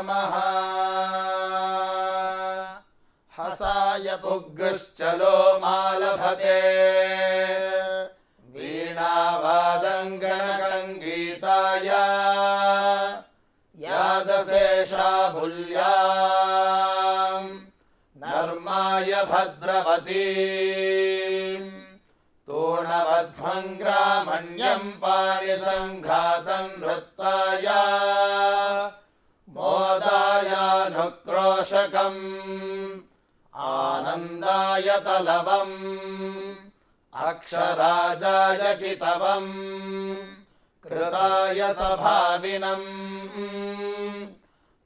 नमः। हसाय पुग्गश्चलो मालभते वीणावादङ्गणगङ्गीताय यादशेषाभुल्यां नर्माय भद्रवतीं तूर्णवध्वङ्ग्रामण्यं पाणिसङ्घातं नृत्ताय मोदायानुक्रोशकम् आनन्दाय तलवम् अक्षराजाय कितवम् कृताय सभाविनम्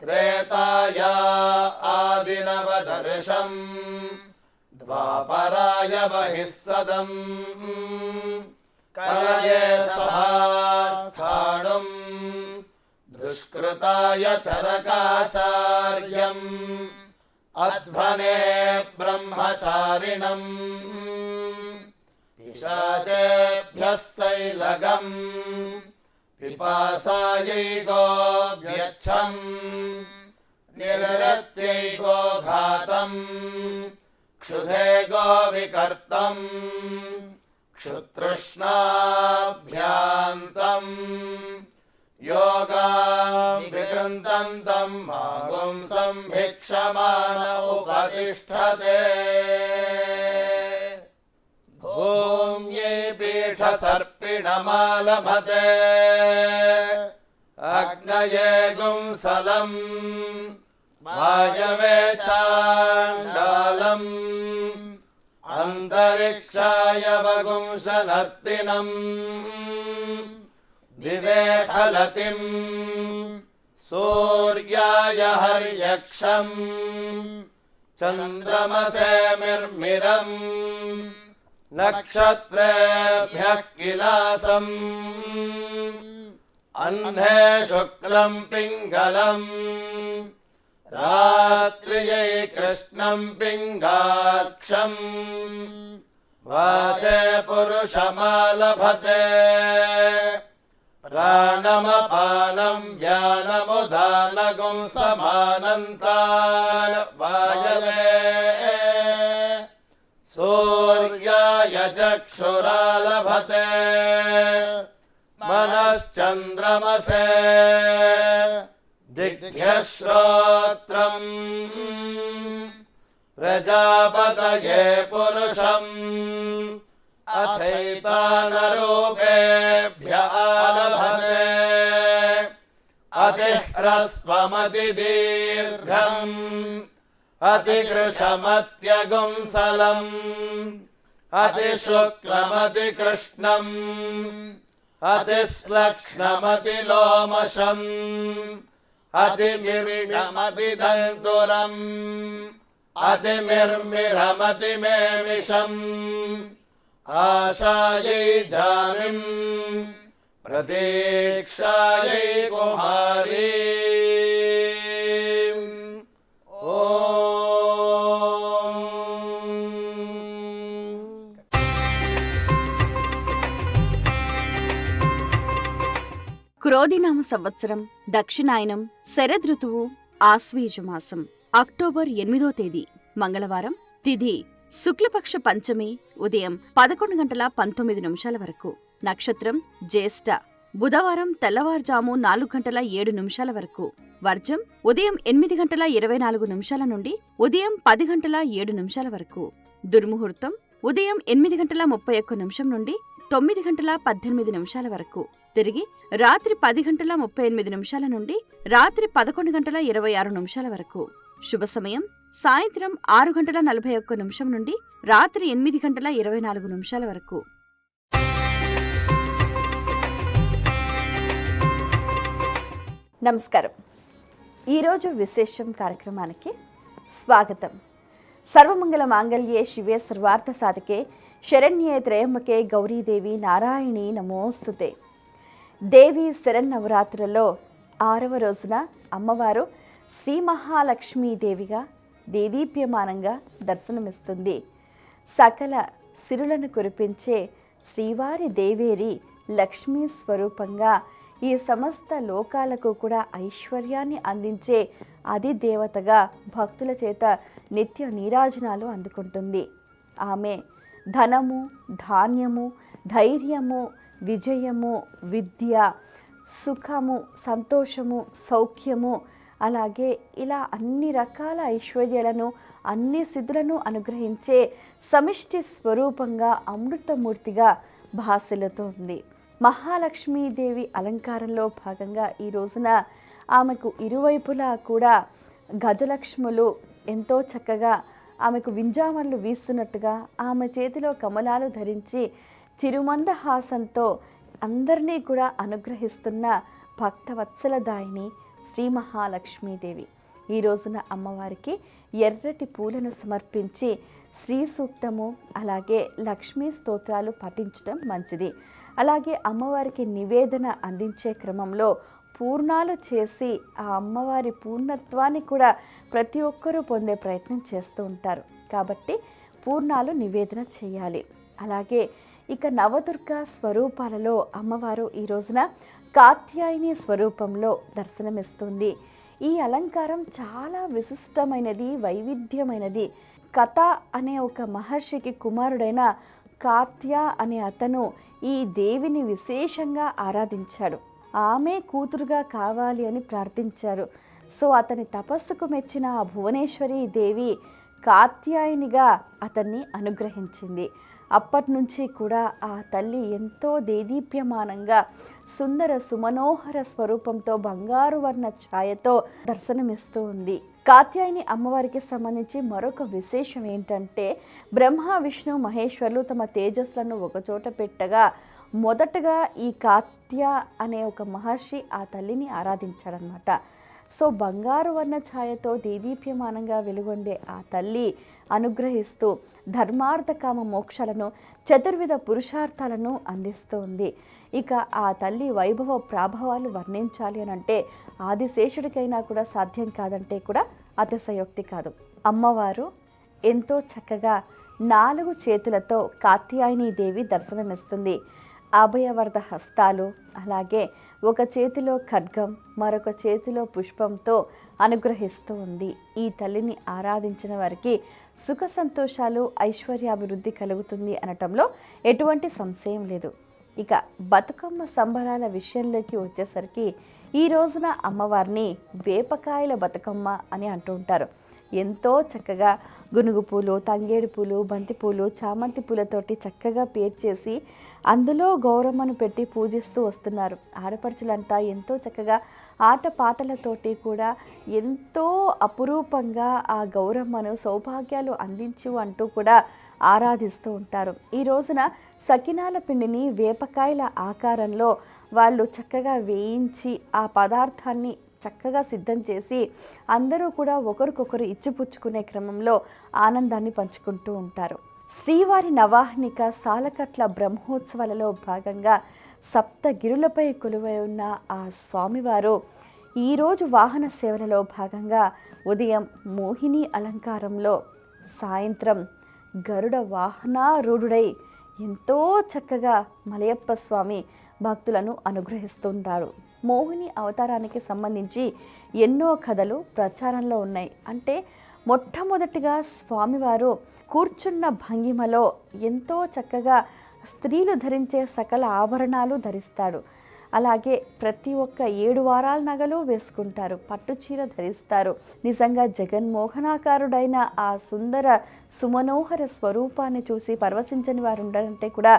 त्रेताय आदिनवदर्शम् द्वापराय बहिःसदम् करये सभास्थाणुम् दुष्कृताय चरकाचार्यम् अध्वने ब्रह्मचारिणम् पिशाचेभ्यः शैलगम् पिपासायैकोऽभ्यच्छम् निर्वृत्यैको घातम् क्षुधे गोविकर्तम् क्षुतृष्णाभ्यान्तम् योगां विकृन्तन्तं मागुंसं भिक्षमाण उपतिष्ठते भूम्ये पीठसर्पिणमालभते अग्नये गुंसलम् वायवे चाण्डालम् अन्तरिक्षाय वगुंसनर्तिनम् दिवे फलतिं सूर्याय हर्यक्षम् चन्द्रमसे मिर्मिरम् नक्षत्रेभ्यः किलासम् अह्ने शुक्लं पिङ्गलम् रात्रियै कृष्णं पिङ्गाक्षम् वाचे पुरुषमालभते प्राणमपानं व्यानमुदानगुं समानन्तान् वायवे सूर्याय चक्षुरालभते मनश्चन्द्रमसे दिग्भ्यः श्रोत्रम् प्रजापतये पुरुषम् अथैतानरूपेभ्य आलभते अतिह्रस्वमतिदीर्घम् अतिकृशमत्यगुंसलम् अतिशुक्लमतिकृष्णम् अतिश्लक्ष्णमतिलोमशम् अतिमिर्मिरमतिदन्तुरम् अतिमिर्मिरमतिमेमिषम् आशायै जामिम् प्रतीक्षायै कुमारी క్రోధినామ సంవత్సరం దక్షిణాయనం శరదృతువు ఆశ్వీజమాసం అక్టోబర్ 8వ తేదీ మంగళవారం తిథి శుక్లపక్ష పంచమి ఉదయం 11:19 వరకు నక్షత్రం జ్యేష్ఠ బుధవారం తెల్లవారుజాము 4:07 వరకు వర్జం ఉదయం 8:24 నుండి ఉదయం 10:07 వరకు దుర్ముహూర్తం ఉదయం 8:31 నుండి 9:18 వరకు తిరిగి రాత్రి 10:38 నుండి రాత్రి 11:26 వరకు శుభ సమయం సాయంత్రం 6:41 నుండి రాత్రి 8:24 వరకు. నమస్కారం. ఈరోజు విశేషం కార్యక్రమానికి స్వాగతం. సర్వమంగళ మాంగళ్యే శివే సర్వార్థ సాధకే శరణ్యే త్రయంబకే గౌరీదేవి నారాయణి నమోస్తుతే. దేవి శరన్నవరాత్రులలో 6వ రోజున అమ్మవారు శ్రీ మహాలక్ష్మీదేవిగా దేదీప్యమానంగా దర్శనమిస్తుంది. సకల సిరులను కురిపించే శ్రీవారి దేవేరి లక్ష్మీ స్వరూపంగా ఈ సమస్త లోకాలకు కూడా ఐశ్వర్యాన్ని అందించే అధిదేవతగా భక్తుల చేత నిత్య నీరాజనాలు అందుకుంటుంది. ఆమె ధనము, ధాన్యము, ధైర్యము, విజయము, విద్య, సుఖము, సంతోషము, సౌఖ్యము, అలాగే ఇలా అన్ని రకాల ఐశ్వర్యాలను, అన్ని సిద్ధులను అనుగ్రహించే సమిష్టి స్వరూపంగా అమృతమూర్తిగా భాసిల్లుతోంది. మహాలక్ష్మీదేవి అలంకారంలో భాగంగా ఈ రోజున ఆమెకు ఇరువైపులా కూడా గజలక్ష్ములు ఎంతో చక్కగా ఆమెకు వింజామర్లు వీస్తున్నట్టుగా, ఆమె చేతిలో కమలాలు ధరించి చిరుమందహాసంతో అందరినీ కూడా అనుగ్రహిస్తున్న భక్తవత్సలదాయిని శ్రీ మహాలక్ష్మీదేవి. ఈ రోజున అమ్మవారికి ఎర్రటి పూలను సమర్పించి శ్రీ సూక్తము, అలాగే లక్ష్మీ స్తోత్రాలు పఠించడం మంచిది. అలాగే అమ్మవారికి నివేదన అందించే క్రమంలో పూర్ణాలు చేసి ఆ అమ్మవారి పూర్ణత్వాన్ని కూడా ప్రతి ఒక్కరూ పొందే ప్రయత్నం చేస్తూ ఉంటారు. కాబట్టి పూర్ణాలు నివేదన చేయాలి. అలాగే ఇక నవదుర్గా స్వరూపాలలో అమ్మవారు ఈ రోజున కాత్యాయని స్వరూపంలో దర్శనమిస్తుంది. ఈ అలంకారం చాలా విశిష్టమైనది, వైవిధ్యమైనది. కథ అనే ఒక మహర్షికి కుమారుడైన కాత్య అనే అతను ఈ దేవిని విశేషంగా ఆరాధించాడు. ఆమె కూతురుగా కావాలి అని ప్రార్థించారు. సో అతని తపస్సుకు మెచ్చిన ఆ భువనేశ్వరి దేవి కాత్యాయనిగా అతన్ని అనుగ్రహించింది. అప్పటి నుంచి కూడా ఆ తల్లి ఎంతో దేదీప్యమానంగా సుందర సుమనోహర స్వరూపంతో బంగారు వర్ణ ఛాయతో దర్శనమిస్తూ ఉంది. కాత్యాయని అమ్మవారికి సంబంధించి మరొక విశేషం ఏంటంటే, బ్రహ్మ, విష్ణు, మహేశ్వరులు తమ తేజస్సులను ఒకచోట పెట్టగా మొదటగా ఈ కాత్య అనే ఒక మహర్షి ఆ తల్లిని ఆరాధించాడనమాట. సో బంగారు వర్ణ ఛాయతో దేదీప్యమానంగా వెలుగొందే ఆ తల్లి అనుగ్రహిస్తూ ధర్మార్థ కామ మోక్షాలను, చతుర్విధ పురుషార్థాలను అందిస్తూ ఉంది. ఇక ఆ తల్లి వైభవ ప్రాభవాలు వర్ణించాలి అని అంటే ఆదిశేషుడికైనా కూడా సాధ్యం కాదంటే కూడా అతిశయోక్తి కాదు. అమ్మవారు ఎంతో చక్కగా 4 చేతులతో కాత్యాయని దేవి దర్శనమిస్తుంది. అభయవర్ధ హస్తాలు, అలాగే ఒక చేతిలో ఖడ్గం, మరొక చేతిలో పుష్పంతో అనుగ్రహిస్తూ ఉంది. ఈ తల్లిని ఆరాధించిన వారికి సుఖ సంతోషాలు, ఐశ్వర్యాభివృద్ధి కలుగుతుంది అనటంలో ఎటువంటి సంశయం లేదు. ఇక బతుకమ్మ సంబరాల విషయంలోకి వచ్చేసరికి ఈ రోజున అమ్మవారిని వేపకాయల బతుకమ్మ అని అంటూ ఉంటారు. ఎంతో చక్కగా గునుగు పూలు, తంగేడు పూలు, బంతి పూలు, చామంతి పూలతోటి చక్కగా పేర్చేసి అందులో గౌరమ్మను పెట్టి పూజిస్తూ వస్తున్నారు. ఆడపడుచులంతా ఎంతో చక్కగా ఆటపాటలతోటి కూడా ఎంతో అపురూపంగా ఆ గౌరమ్మను సౌభాగ్యాలు అందించు అంటూ కూడా ఆరాధిస్తూ ఉంటారు. ఈ రోజున సకినాల పిండిని వేపకాయల ఆకారంలో వాళ్ళు చక్కగా వేయించి ఆ పదార్థాన్ని చక్కగా సిద్ధం చేసి అందరూ కూడా ఒకరికొకరు ఇచ్చిపుచ్చుకునే క్రమంలో ఆనందాన్ని పంచుకుంటూ ఉంటారు. శ్రీవారి నవాహ్నిక సాలకట్ల బ్రహ్మోత్సవాలలో భాగంగా సప్తగిరులపై కొలువై ఉన్న ఆ స్వామివారు ఈరోజు వాహన సేవలలో భాగంగా ఉదయం మోహిని అలంకారంలో, సాయంత్రం గరుడ వాహనారూఢుడై ఎంతో చక్కగా మలయప్ప స్వామి భక్తులను అనుగ్రహిస్తుంటారు. మోహిని అవతారానికి సంబంధించి ఎన్నో కథలు ప్రచారంలో ఉన్నాయి. అంటే మొట్టమొదటిగా స్వామివారు కూర్చున్న భంగిమలో ఎంతో చక్కగా స్త్రీలు ధరించే సకల ఆభరణాలు ధరిస్తాడు. అలాగే ప్రతి ఒక్క 7 వారాల నగలు వేసుకుంటారు, పట్టుచీర ధరిస్తారు. నిజంగా జగన్మోహనాకారుడైన ఆ సుందర సుమనోహర స్వరూపాన్ని చూసి పరవశించని వారు ఉండాలంటే కూడా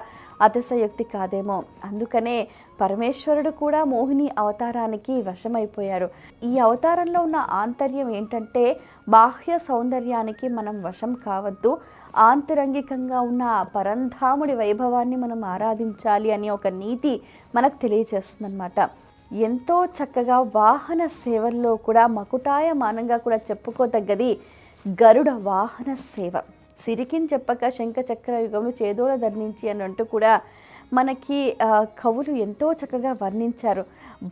అతిశయోక్తి కాదేమో. అందుకనే పరమేశ్వరుడు కూడా మోహిని అవతారానికి వశమైపోయాడు. ఈ అవతారంలో ఉన్న ఆంతర్యం ఏంటంటే, బాహ్య సౌందర్యానికి మనం వశం కావద్దు, ఆంతరంగికంగా ఉన్న ఆ పరంధాముడి వైభవాన్ని మనం ఆరాధించాలి అనే ఒక నీతి మనకు తెలియచేస్తుందన్నమాట. ఎంతో చక్కగా వాహన సేవల్లో కూడా మకుటాయమానంగా కూడా చెప్పుకోదగ్గది గరుడ వాహన సేవ. సిరికిని చెప్పక శంఖ చక్ర యుగములు చేదోల ధరించి అని అంటూ కూడా మనకి కవులు ఎంతో చక్కగా వర్ణించారు.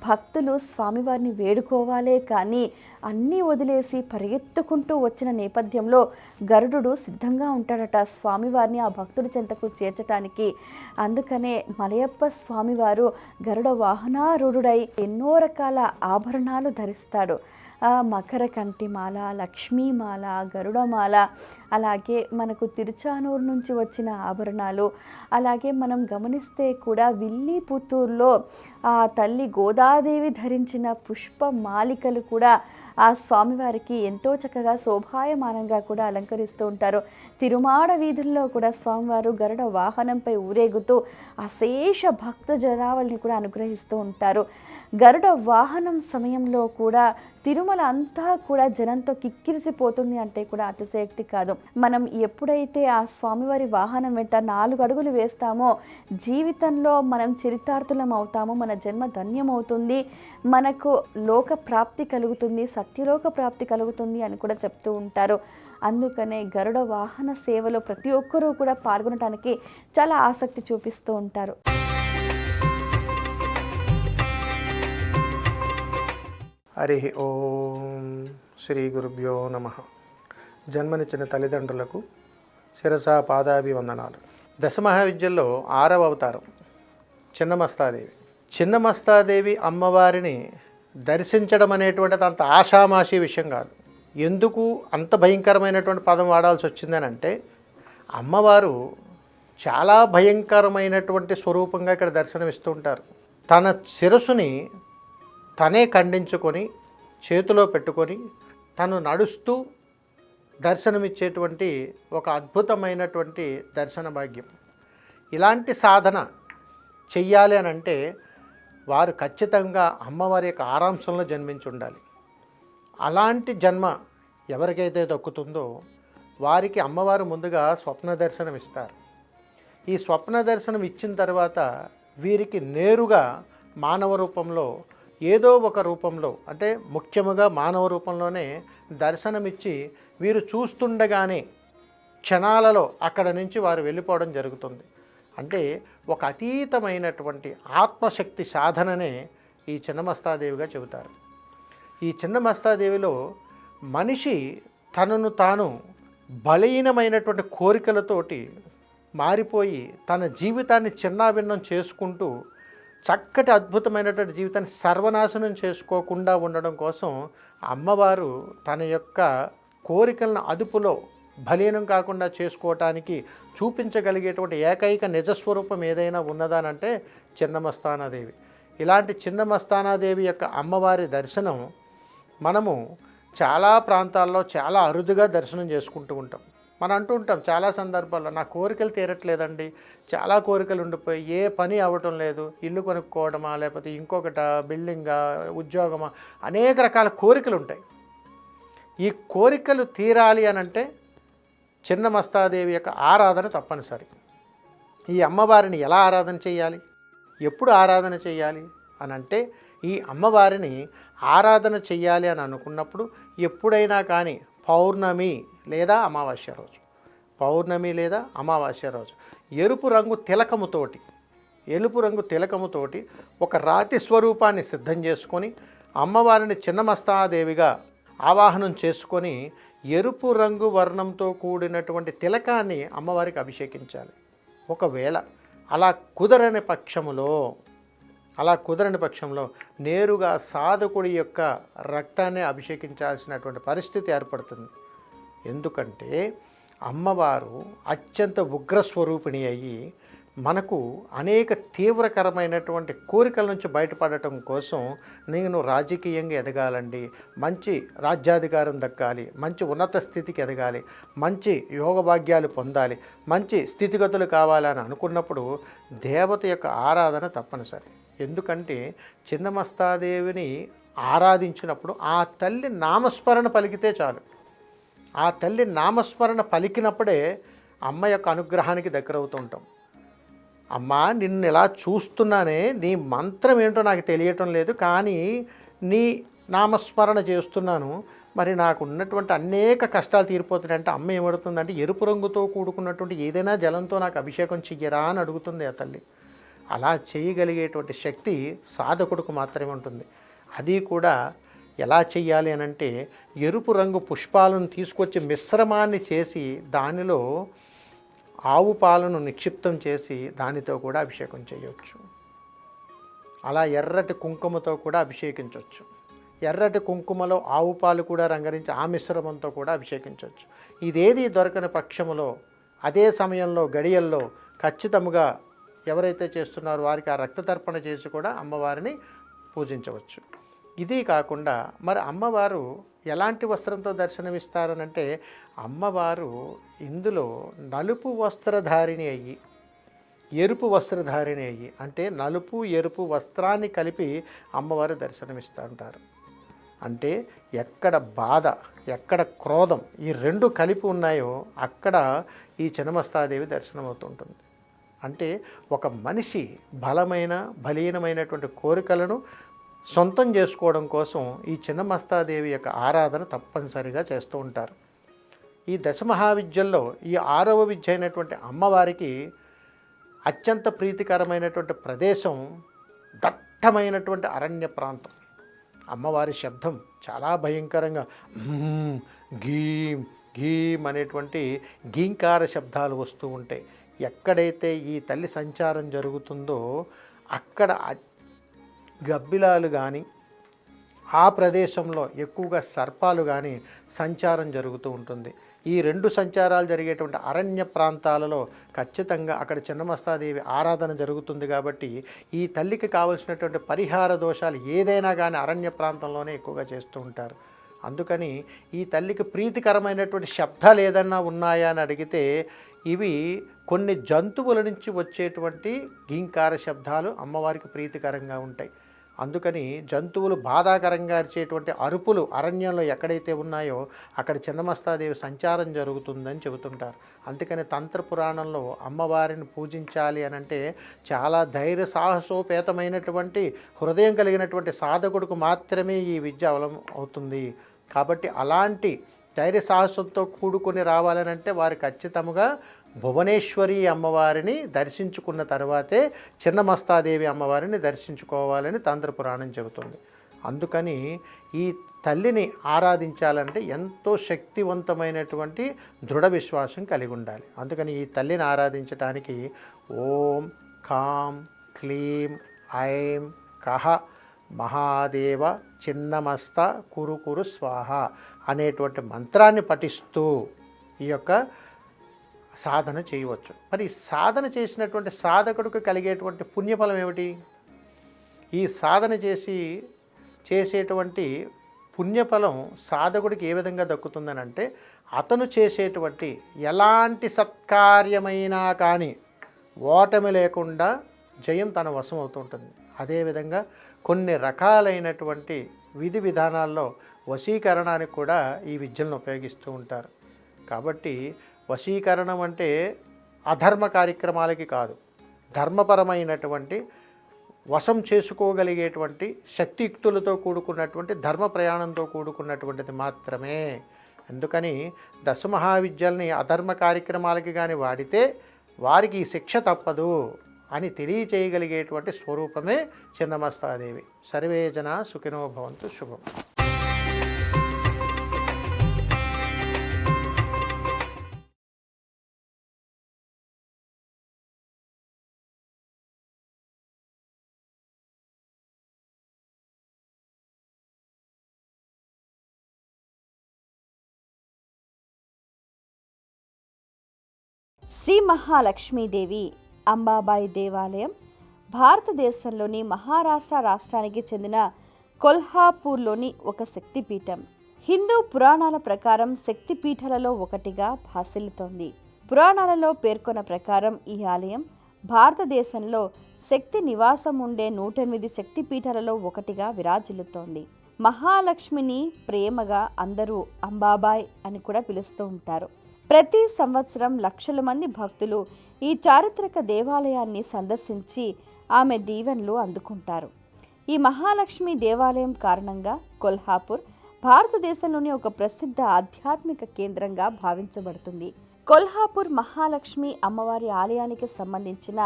భక్తులు స్వామివారిని వేడుకోవాలే కానీ అన్నీ వదిలేసి పరిగెత్తుకుంటూ వచ్చిన నేపథ్యంలో గరుడు సిద్ధంగా ఉంటాడట స్వామివారిని ఆ భక్తుడి చెంతకు చేర్చటానికి. అందుకనే మలయప్ప స్వామివారు గరుడ వాహనారూఢుడై ఎన్నో రకాల ఆభరణాలు ధరిస్తాడు. మకర కంఠిమాల, లక్ష్మీమాల, గరుడమాల, అలాగే మనకు తిరుచానూరు నుంచి వచ్చిన ఆభరణాలు, అలాగే మనం గమనిస్తే కూడా విల్లీపుత్తూరులో ఆ తల్లి గోదాదేవి ధరించిన పుష్పమాలికలు కూడా ఆ స్వామివారికి ఎంతో చక్కగా శోభాయమానంగా కూడా అలంకరిస్తూ ఉంటారు. తిరుమాడ వీధుల్లో కూడా స్వామివారు గరుడ వాహనంపై ఊరేగుతూ అశేష భక్త జనావళిని కూడా అనుగ్రహిస్తూ ఉంటారు. గరుడ వాహనం సమయంలో కూడా తిరుమల అంతా కూడా జనంతో కిక్కిరిసిపోతుంది అంటే కూడా అతిశయోక్తి కాదు. మనం ఎప్పుడైతే ఆ స్వామివారి వాహనం వెంట 4 అడుగులు వేస్తామో జీవితంలో మనం చరితార్థులం అవుతామో, మన జన్మ ధన్యమవుతుంది, మనకు లోక ప్రాప్తి కలుగుతుంది, సత్యలోక ప్రాప్తి కలుగుతుంది అని కూడా చెప్తూ ఉంటారు. అందుకనే గరుడ వాహన సేవలో ప్రతి ఒక్కరూ కూడా పాల్గొనడానికి చాలా ఆసక్తి చూపిస్తూ ఉంటారు. హరి ఓం శ్రీ గురుభ్యో నమః. జన్మనిచ్చిన తల్లిదండ్రులకు శిరస పాదాభివందనాలు. దశమహావిద్యల్లో 6వ అవతారం చిన్నమస్తాదేవి. చిన్నమస్తాదేవి అమ్మవారిని దర్శించడం అనేటువంటిది అంత ఆషామాషి విషయం కాదు. ఎందుకు అంత భయంకరమైనటువంటి పదం వాడాల్సి వచ్చిందని అంటే, అమ్మవారు చాలా భయంకరమైనటువంటి స్వరూపంగా ఇక్కడ దర్శనమిస్తూ ఉంటారు. తన శిరస్సుని తనే ఖండించుకొని చేతిలో పెట్టుకొని తను నడుస్తూ దర్శనమిచ్చేటువంటి ఒక అద్భుతమైనటువంటి దర్శన భాగ్యం. ఇలాంటి సాధన చెయ్యాలి అని అంటే వారు ఖచ్చితంగా అమ్మవారి యొక్క ఆరాంశంలో జన్మించి ఉండాలి. అలాంటి జన్మ ఎవరికైతే దక్కుతుందో వారికి అమ్మవారు ముందుగా స్వప్న దర్శనం ఇస్తారు. ఈ స్వప్న దర్శనం ఇచ్చిన తర్వాత వీరికి నేరుగా మానవ రూపంలో ఏదో ఒక రూపంలో, అంటే ముఖ్యముగా మానవ రూపంలోనే దర్శనమిచ్చి వీరు చూస్తుండగానే క్షణాలలో అక్కడ నుంచి వారు వెళ్ళిపోవడం జరుగుతుంది. అంటే ఒక అతీతమైనటువంటి ఆత్మశక్తి సాధననే ఈ చిన్నమస్తాదేవిగా చెబుతారు. ఈ చిన్నమస్తాదేవిలో మనిషి తనను తాను బలహీనమైనటువంటి కోరికలతోటి మారిపోయి తన జీవితాన్ని చిన్నాభిన్నం చేసుకుంటూ చక్కటి అద్భుతమైనటువంటి జీవితాన్ని సర్వనాశనం చేసుకోకుండా ఉండడం కోసం అమ్మవారు తన యొక్క కోరికలను అదుపులో బలీనం కాకుండా చేసుకోవటానికి చూపించగలిగేటువంటి ఏకైక నిజస్వరూపం ఏదైనా ఉన్నదానంటే చిన్నమస్తానాదేవి. ఇలాంటి చిన్నమస్తానాదేవి యొక్క అమ్మవారి దర్శనం మనము చాలా ప్రాంతాల్లో చాలా అరుదుగా దర్శనం చేసుకుంటూ ఉంటాం. మనం అంటూ ఉంటాం చాలా సందర్భాల్లో, నా కోరికలు తీరట్లేదండి, చాలా కోరికలు ఉండిపోయి ఏ పని అవ్వటం లేదు, ఇల్లు కొనుక్కోవడమా లేకపోతే ఇంకొకట బిల్డింగా ఉద్యోగమా, అనేక రకాల కోరికలు ఉంటాయి. ఈ కోరికలు తీరాలి అని అంటే చిన్నమస్తాదేవి యొక్క ఆరాధన తప్పనిసరి. ఈ అమ్మవారిని ఎలా ఆరాధన చేయాలి, ఎప్పుడు ఆరాధన చేయాలి అని అంటే, ఈ అమ్మవారిని ఆరాధన చెయ్యాలి అని అనుకున్నప్పుడు ఎప్పుడైనా కానీ పౌర్ణమి లేదా అమావాస్య రోజు, పౌర్ణమి లేదా అమావాస్య రోజు ఎరుపు రంగు తిలకముతోటి ఒక రాతి స్వరూపాన్ని సిద్ధం చేసుకొని అమ్మవారిని చిన్నమస్తాదేవిగా ఆవాహనం చేసుకొని ఎరుపు రంగు వర్ణంతో కూడినటువంటి తిలకాన్ని అమ్మవారికి అభిషేకించాలి. ఒకవేళ అలా కుదరని పక్షంలో నేరుగా సాధకుడి యొక్క రక్తాన్ని అభిషేకించాల్సినటువంటి పరిస్థితి ఏర్పడుతుంది. ఎందుకంటే అమ్మవారు అత్యంత ఉగ్రస్వరూపిణి అయ్యి మనకు అనేక తీవ్రకరమైనటువంటి కోరికల నుంచి బయటపడటం కోసం, నేను రాజకీయంగా ఎదగాలండి, మంచి రాజ్యాధికారం దక్కాలి, మంచి ఉన్నత స్థితికి ఎదగాలి, మంచి యోగభాగ్యాలు పొందాలి, మంచి స్థితిగతులు కావాలని అనుకున్నప్పుడు దేవత యొక్క ఆరాధన తప్పనిసరి. ఎందుకంటే చిన్నమస్తాదేవిని ఆరాధించినప్పుడు ఆ తల్లి నామస్మరణ పలికితే చాలు. ఆ తల్లి నామస్మరణ పలికినప్పుడే అమ్మ యొక్క అనుగ్రహానికి దగ్గరవుతూ ఉంటాం. అమ్మా, నిన్ను ఇలా చూస్తున్నానే, నీ మంత్రం ఏంటో నాకు తెలియటం లేదు, కానీ నీ నామస్మరణ చేస్తున్నాను, మరి నాకు ఉన్నటువంటి అనేక కష్టాలు తీరిపోతున్నాయి అంటే అమ్మ ఏమడుతుందంటే ఎరుపు రంగుతో కూడుకున్నటువంటి ఏదైనా జలంతో నాకు అభిషేకం చెయ్యరా అని అడుగుతుంది ఆ తల్లి. అలా చేయగలిగేటువంటి శక్తి సాధకుడికి మాత్రమే ఉంటుంది. అది కూడా ఎలా చెయ్యాలి అని అంటే, ఎరుపు రంగు పుష్పాలను తీసుకొచ్చి మిశ్రమాన్ని చేసి దానిలో ఆవు పాలను నిక్షిప్తం చేసి దానితో కూడా అభిషేకం చేయవచ్చు. అలా ఎర్రటి కుంకుమతో కూడా అభిషేకించవచ్చు. ఎర్రటి కుంకుమలో ఆవు పాలు కూడా రంగరించి ఆ మిశ్రమంతో కూడా అభిషేకించవచ్చు. ఇదేది దొరకని పక్షములో అదే సమయంలో గడియల్లో ఖచ్చితంగా ఎవరైతే చేస్తున్నారో వారికి ఆ రక్తతర్పణ చేసి కూడా అమ్మవారిని పూజించవచ్చు. ఇది కాకుండా మరి అమ్మవారు ఎలాంటి వస్త్రంతో దర్శనమిస్తారనంటే, అమ్మవారు ఇందులో నలుపు వస్త్రధారిణి అయ్యి ఎరుపు వస్త్రధారిణి అయ్యి, అంటే నలుపు ఎరుపు వస్త్రాన్ని కలిపి అమ్మవారు దర్శనమిస్తూ ఉంటారు. అంటే ఎక్కడ బాధ, ఎక్కడ క్రోధం, ఈ రెండు కలిపి ఉన్నాయో అక్కడ ఈ చిన్నమస్తాదేవి దర్శనమవుతుంటుంది. అంటే ఒక మనిషి బలీనమైనటువంటి కోరికలను సొంతం చేసుకోవడం కోసం ఈ చిన్నమస్తాదేవి యొక్క ఆరాధన తప్పనిసరిగా చేస్తూ ఉంటారు. ఈ దశమహావిద్యల్లో ఈ 6వ విద్య అయినటువంటి అమ్మవారికి అత్యంత ప్రీతికరమైనటువంటి ప్రదేశం దట్టమైనటువంటి అరణ్య ప్రాంతం. అమ్మవారి శబ్దం చాలా భయంకరంగా గీం గీం అనేటువంటి గీంకార శబ్దాలు వస్తూ ఉంటాయి. ఎక్కడైతే ఈ తల్లి సంచారం జరుగుతుందో అక్కడ గబ్బిలాలు కానీ ఆ ప్రదేశంలో ఎక్కువగా సర్పాలు కానీ సంచారం జరుగుతూ ఉంటుంది. ఈ రెండు సంచారాలు జరిగేటువంటి అరణ్య ప్రాంతాలలో ఖచ్చితంగా అక్కడ చిన్నమస్తాదేవి ఆరాధన జరుగుతుంది. కాబట్టి ఈ తల్లికి కావలసినటువంటి పరిహార దోషాలు ఏదైనా కానీ అరణ్య ప్రాంతంలోనే ఎక్కువగా చేస్తూ ఉంటారు. అందుకని ఈ తల్లికి ప్రీతికరమైనటువంటి శబ్దాలు ఏదన్నా ఉన్నాయా అని అడిగితే ఇవి కొన్ని జంతువుల నుంచి వచ్చేటువంటి గీంకార శబ్దాలు అమ్మవారికి ప్రీతికరంగా ఉంటాయి. అందుకని జంతువులు బాధాకరంగా అరిచేటువంటి అరుపులు అరణ్యంలో ఎక్కడైతే ఉన్నాయో అక్కడ చిన్నమస్తాదేవి సంచారం జరుగుతుందని చెబుతుంటారు. అందుకని తంత్ర పురాణంలో అమ్మవారిని పూజించాలి అని అంటే చాలా ధైర్య సాహసోపేతమైనటువంటి హృదయం కలిగినటువంటి సాధకుడికి మాత్రమే ఈ విద్య అవుతుంది. కాబట్టి అలాంటి ధైర్య సాహసంతో కూడుకొని రావాలనంటే వారు ఖచ్చితంగా భువనేశ్వరి అమ్మవారిని దర్శించుకున్న తర్వాతే చిన్నమస్తాదేవి అమ్మవారిని దర్శించుకోవాలని తంత్ర పురాణం చెబుతుంది. అందుకని ఈ తల్లిని ఆరాధించాలంటే ఎంతో శక్తివంతమైనటువంటి దృఢ విశ్వాసం కలిగి ఉండాలి. అందుకని ఈ తల్లిని ఆరాధించడానికి ఓం కాం క్లీం ఐం కహ మహాదేవ చిన్నమస్త కురు కురు స్వాహ అనేటువంటి మంత్రాన్ని పఠిస్తూ ఈ యొక్క సాధన చేయవచ్చు. మరి సాధన చేసినటువంటి సాధకుడికి కలిగేటువంటి పుణ్యఫలం ఏమిటి? ఈ సాధన చేసేటువంటి పుణ్యఫలం సాధకుడికి ఏ విధంగా దక్కుతుందని అంటే, అతను చేసేటువంటి ఎలాంటి సత్కార్యమైనా కానీ ఓటమి లేకుండా జయం తన వశం అవుతుంటుంది. అదేవిధంగా కొన్ని రకాలైనటువంటి విధి విధానాల్లో వశీకరణానికి కూడా ఈ విద్యలను ఉపయోగిస్తూ ఉంటారు. కాబట్టి వశీకరణం అంటే అధర్మ కార్యక్రమాలకి కాదు, ధర్మపరమైనటువంటి వశం చేసుకోగలిగేటువంటి శక్తియుక్తులతో కూడుకున్నటువంటి ధర్మ ప్రయాణంతో కూడుకున్నటువంటిది మాత్రమే. అందుకని దశమహావిద్యల్ని అధర్మ కార్యక్రమాలకి కానీ వాడితే వారికి ఈ శిక్ష తప్పదు అని తెలియచేయగలిగేటువంటి స్వరూపమే చిన్నమస్తాదేవి. సర్వే జనా సుఖినో భవంతు. శుభం. శ్రీ మహాలక్ష్మీదేవి అంబాబాయి దేవాలయం భారతదేశంలోని మహారాష్ట్ర రాష్ట్రానికి చెందిన కొల్హాపూర్లోని ఒక శక్తిపీఠం. హిందూ పురాణాల ప్రకారం శక్తిపీఠాలలో ఒకటిగా భాసిల్లుతోంది. పురాణాలలో పేర్కొన్న ప్రకారం ఈ ఆలయం భారతదేశంలో శక్తి నివాసం ఉండే 108 శక్తిపీఠాలలో ఒకటిగా విరాజిల్లుతోంది. మహాలక్ష్మిని ప్రేమగా అందరూ అంబాబాయ్ అని కూడా పిలుస్తూ ఉంటారు. ప్రతి సంవత్సరం లక్షల మంది భక్తులు ఈ చారిత్రక దేవాలయాన్ని సందర్శించి ఆమె దీవెనలు అందుకుంటారు. ఈ మహాలక్ష్మి దేవాలయం కారణంగా కొల్హాపూర్ భారతదేశంలోని ఒక ప్రసిద్ధ ఆధ్యాత్మిక కేంద్రంగా భావించబడుతుంది. కొల్హాపూర్ మహాలక్ష్మి అమ్మవారి ఆలయానికి సంబంధించిన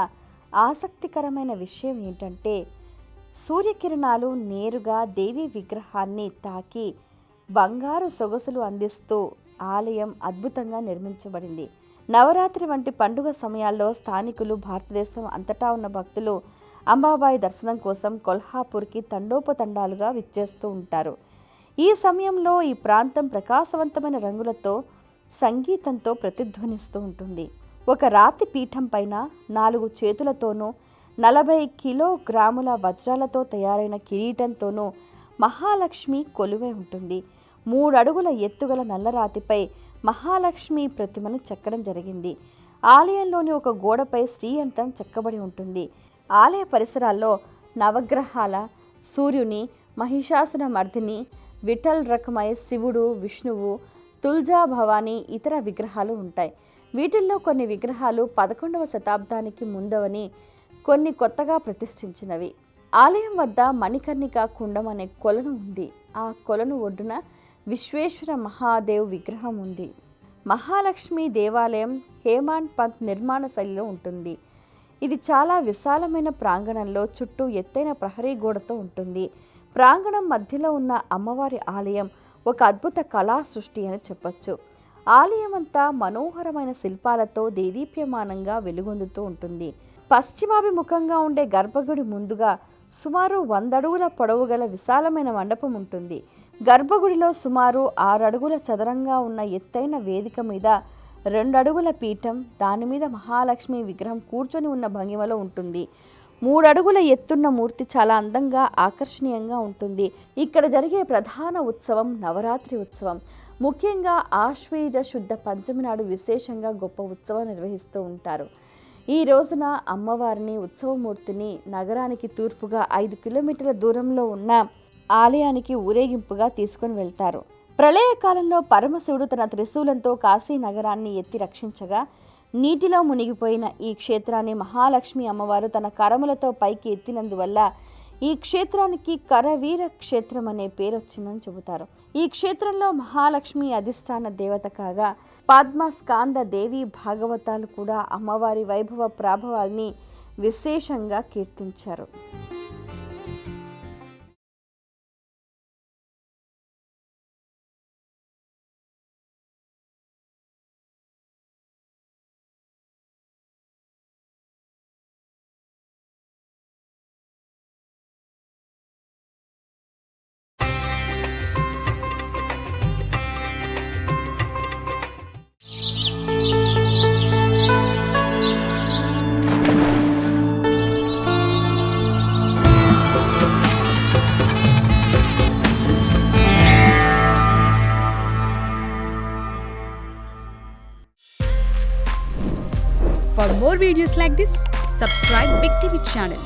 ఆసక్తికరమైన విషయం ఏంటంటే సూర్యకిరణాలు నేరుగా దేవి విగ్రహాన్ని తాకి బంగారు సొగసులు అందిస్తూ ఆలయం అద్భుతంగా నిర్మించబడింది. నవరాత్రి వంటి పండుగ సమయాల్లో స్థానికులు, భారతదేశం అంతటా ఉన్న భక్తులు అంబాబాయి దర్శనం కోసం కొల్హాపూర్కి తండోపతండాలుగా విచ్చేస్తూ ఉంటారు. ఈ సమయంలో ఈ ప్రాంతం ప్రకాశవంతమైన రంగులతో, సంగీతంతో ప్రతిధ్వనిస్తూ ఉంటుంది. ఒక రాతి పీఠం పైన 4 చేతులతోనూ 40 కిలోగ్రాముల వజ్రాలతో తయారైన కిరీటంతోనూ మహాలక్ష్మి కొలువై ఉంటుంది. 3 అడుగుల ఎత్తుగల నల్లరాతిపై మహాలక్ష్మి ప్రతిమను చెక్కడం జరిగింది. ఆలయంలోని ఒక గోడపై శ్రీయంత్రం చెక్కబడి ఉంటుంది. ఆలయ పరిసరాల్లో నవగ్రహాల, సూర్యుని, మహిషాసుర మర్దిని, విఠల్ రకమై శివుడు, విష్ణువు, తుల్జా భవాని ఇతర విగ్రహాలు ఉంటాయి. వీటిల్లో కొన్ని విగ్రహాలు 11వ శతాబ్దానికి ముందవని, కొన్ని కొత్తగా ప్రతిష్ఠించినవి. ఆలయం వద్ద మణికర్ణిక కుండం అనే కొలను ఉంది. ఆ కొలను ఒడ్డున విశ్వేశ్వర మహాదేవ్ విగ్రహం ఉంది. మహాలక్ష్మి దేవాలయం హేమాడ్ పంత్ నిర్మాణ శైలిలో ఉంటుంది. ఇది చాలా విశాలమైన ప్రాంగణంలో చుట్టూ ఎత్తైన ప్రహరీ గోడతో ఉంటుంది. ప్రాంగణం మధ్యలో ఉన్న అమ్మవారి ఆలయం ఒక అద్భుత కళా సృష్టి అని చెప్పొచ్చు. ఆలయం అంతా మనోహరమైన శిల్పాలతో దేదీప్యమానంగా వెలుగొందుతూ ఉంటుంది. పశ్చిమాభిముఖంగా ఉండే గర్భగుడి ముందుగా సుమారు 100 అడుగుల పొడవు గల విశాలమైన మండపం ఉంటుంది. గర్భగుడిలో సుమారు 6 అడుగుల చదరంగా ఉన్న ఎత్తైన వేదిక మీద 2 అడుగుల పీఠం, దాని మీద మహాలక్ష్మి విగ్రహం కూర్చొని ఉన్న భంగిమలో ఉంటుంది. 3 అడుగుల ఎత్తున్న మూర్తి చాలా అందంగా, ఆకర్షణీయంగా ఉంటుంది. ఇక్కడ జరిగే ప్రధాన ఉత్సవం నవరాత్రి ఉత్సవం. ముఖ్యంగా ఆశ్వయుజ శుద్ధ పంచమి నాడు విశేషంగా గొప్ప ఉత్సవం నిర్వహిస్తూ ఉంటారు. ఈ రోజున అమ్మవారిని, ఉత్సవమూర్తిని నగరానికి తూర్పుగా 5 కిలోమీటర్ల దూరంలో ఉన్న ఆలయానికి ఊరేగింపుగా తీసుకుని వెళ్తారు. ప్రళయకాలంలో పరమశివుడు తన త్రిశూలంతో కాశీ నగరాన్ని ఎత్తి రక్షించగా నీటిలో మునిగిపోయిన ఈ క్షేత్రాన్ని మహాలక్ష్మి అమ్మవారు తన కరములతో పైకి ఎత్తినందువల్ల ఈ క్షేత్రానికి కరవీర క్షేత్రం అనే పేరు వచ్చిందని చెబుతారు. ఈ క్షేత్రంలో మహాలక్ష్మి అధిష్టాన దేవత కాగా పద్మ, స్కాంద, దేవి భాగవతాలు కూడా అమ్మవారి వైభవ ప్రాభవాల్ని విశేషంగా కీర్తించారు. For more videos like this, subscribe Big TV channel.